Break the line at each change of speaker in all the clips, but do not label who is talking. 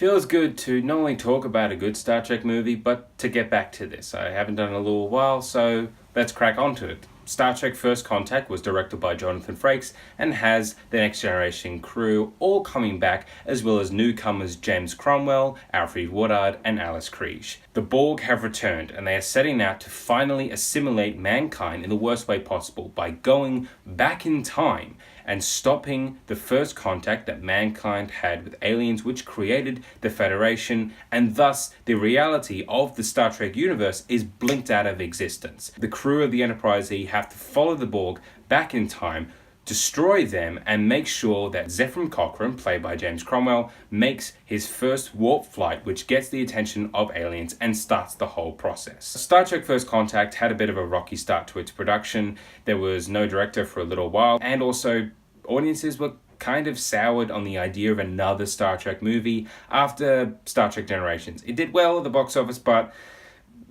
Feels good to not only talk about a good Star Trek movie, but to get back to this. I haven't done it in a little while, so let's crack onto it. Star Trek First Contact was directed by Jonathan Frakes and has the Next Generation crew all coming back, as well as newcomers James Cromwell, Alfred Woodard, and Alice Krige. The Borg have returned, and they are setting out to finally assimilate mankind in the worst way possible by going back in time and stopping the first contact that mankind had with aliens, which created the Federation, and thus the reality of the Star Trek universe is blinked out of existence. The crew of the Enterprise E have to follow the Borg back in time, destroy them, and make sure that Zefram Cochrane, played by James Cromwell, makes his first warp flight, which gets the attention of aliens and starts the whole process. Star Trek First Contact had a bit of a rocky start to its production. There was no director for a little while, and also audiences were kind of soured on the idea of another Star Trek movie after Star Trek Generations. It did well at the box office, but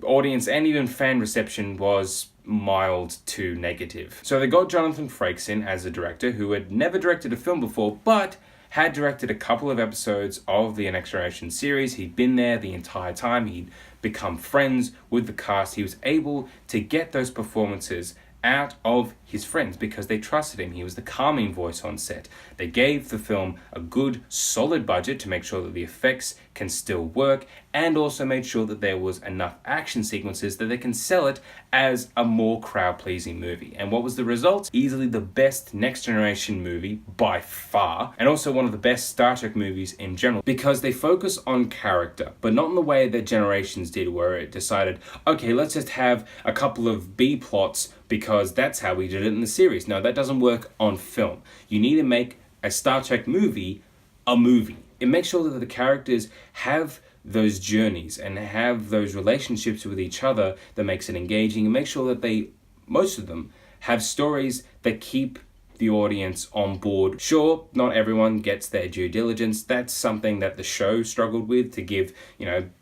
audience and even fan reception was mild to negative. So they got Jonathan Frakes in as a director who had never directed a film before, but had directed a couple of episodes of the Next Generation series. He'd been there the entire time. He'd become friends with the cast. He was able to get those performances out of his friends because they trusted him. He was the calming voice on set. They gave the film a good, solid budget to make sure that the effects can still work, and also made sure that there was enough action sequences that they can sell it as a more crowd-pleasing movie. And what was the result? Easily the best Next Generation movie by far, and also one of the best Star Trek movies in general, because they focus on character, but not in the way that Generations did, where it decided, okay, let's just have a couple of B plots because that's how we did it in the series. No, that doesn't work on film. You need to make a Star Trek movie a movie. It makes sure that the characters have those journeys and have those relationships with each other that makes it engaging, and make sure that most of them, have stories that keep the audience on board. Sure, not everyone gets their due diligence. That's something that the show struggled with, to give,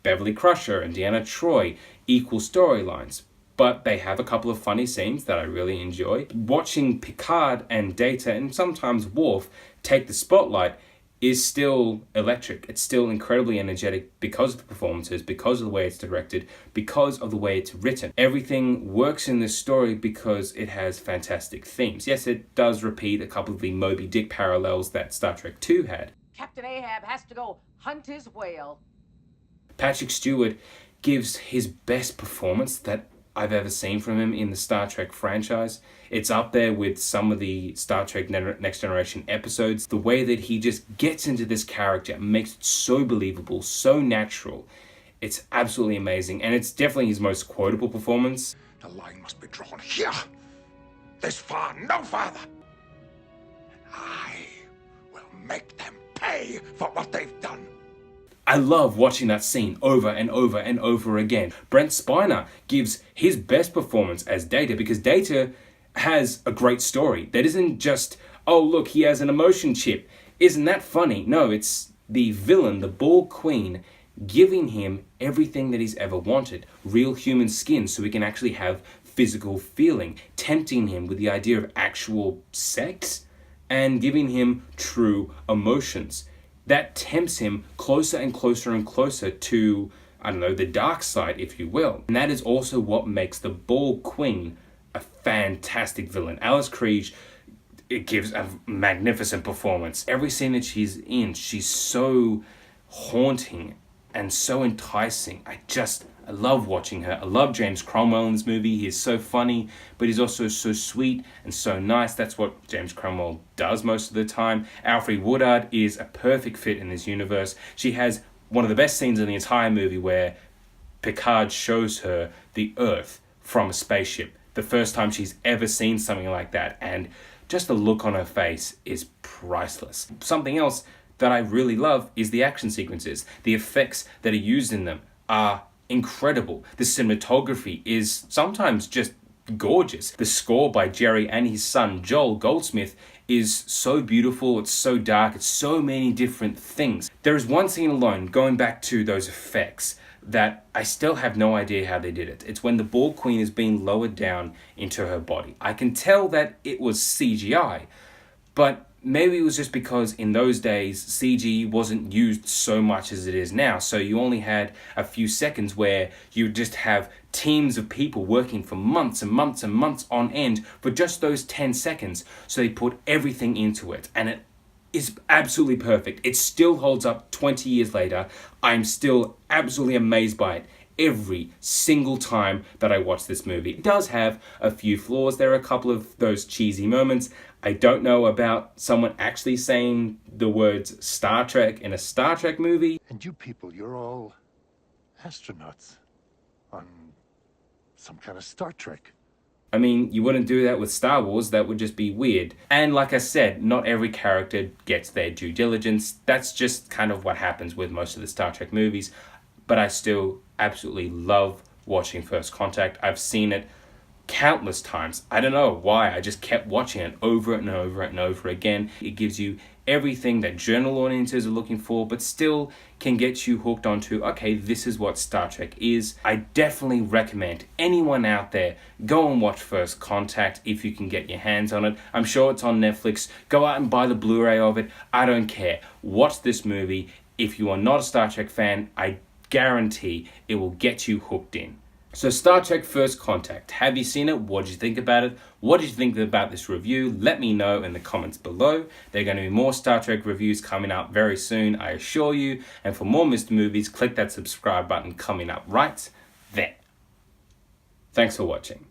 Beverly Crusher and Deanna Troi equal storylines. But they have a couple of funny scenes that I really enjoy. Watching Picard and Data, and sometimes Worf, take the spotlight is still electric. It's still incredibly energetic because of the performances, because of the way it's directed, because of the way it's written. Everything works in this story because it has fantastic themes. Yes, it does repeat a couple of the Moby Dick parallels that Star Trek II had.
Captain Ahab has to go hunt his whale.
Patrick Stewart gives his best performance that I've ever seen from him in the Star Trek franchise. It's up there with some of the Star Trek Next Generation episodes. The way that he just gets into this character and makes it so believable, so natural. It's absolutely amazing, and it's definitely his most quotable performance.
The line must be drawn here. This far, no farther. And I will make them pay for what they've done.
I love watching that scene over and over and over again. Brent Spiner gives his best performance as Data, because Data has a great story. That isn't just, oh look, he has an emotion chip. Isn't that funny? No, it's the villain, the Borg Queen, giving him everything that he's ever wanted. Real human skin so he can actually have physical feeling. Tempting him with the idea of actual sex and giving him true emotions. That tempts him closer and closer and closer to, the dark side, if you will. And that is also what makes the Borg Queen a fantastic villain. Alice Krige, it gives a magnificent performance. Every scene that she's in, she's so haunting and so enticing. I love watching her. I love James Cromwell in this movie. He is so funny, but he's also so sweet and so nice. That's what James Cromwell does most of the time. Alfred Woodard is a perfect fit in this universe. She has one of the best scenes in the entire movie where Picard shows her the Earth from a spaceship. The first time she's ever seen something like that, and just the look on her face is priceless. Something else that I really love is the action sequences. The effects that are used in them are incredible. The cinematography is sometimes just gorgeous. The score by Jerry and his son Joel Goldsmith is so beautiful, it's so dark, it's so many different things. There is one scene alone, going back to those effects, that I still have no idea how they did it. It's when the Borg Queen is being lowered down into her body. I can tell that it was CGI, but maybe it was just because in those days CG wasn't used so much as it is now, so you only had a few seconds where you would just have teams of people working for months and months and months on end for just those 10 seconds. So they put everything into it, and it is absolutely perfect. It still holds up 20 years later. I'm still absolutely amazed by it every single time that I watch this movie. It does have a few flaws. There are a couple of those cheesy moments. I don't know about someone actually saying the words Star Trek in a Star Trek movie.
And you people, you're all astronauts on some kind of Star Trek.
I mean, you wouldn't do that with Star Wars. That would just be weird. And like I said, not every character gets their due diligence. That's just kind of what happens with most of the Star Trek movies. But I still absolutely love watching First Contact. I've seen it countless times. I don't know why. I just kept watching it over and over and over again. It gives you everything that general audiences are looking for, but still can get you hooked onto, okay, this is what Star Trek is. I definitely recommend anyone out there go and watch First Contact if you can get your hands on it. I'm sure it's on Netflix. Go out and buy the Blu-ray of it. I don't care. Watch this movie. If you are not a Star Trek fan, I guarantee it will get you hooked in. So Star Trek First Contact, have you seen it? What did you think about it? What did you think about this review? Let me know in the comments below. There are going to be more Star Trek reviews coming out very soon, I assure you. And for more Mr. Movies, click that subscribe button coming up right there. Thanks for watching.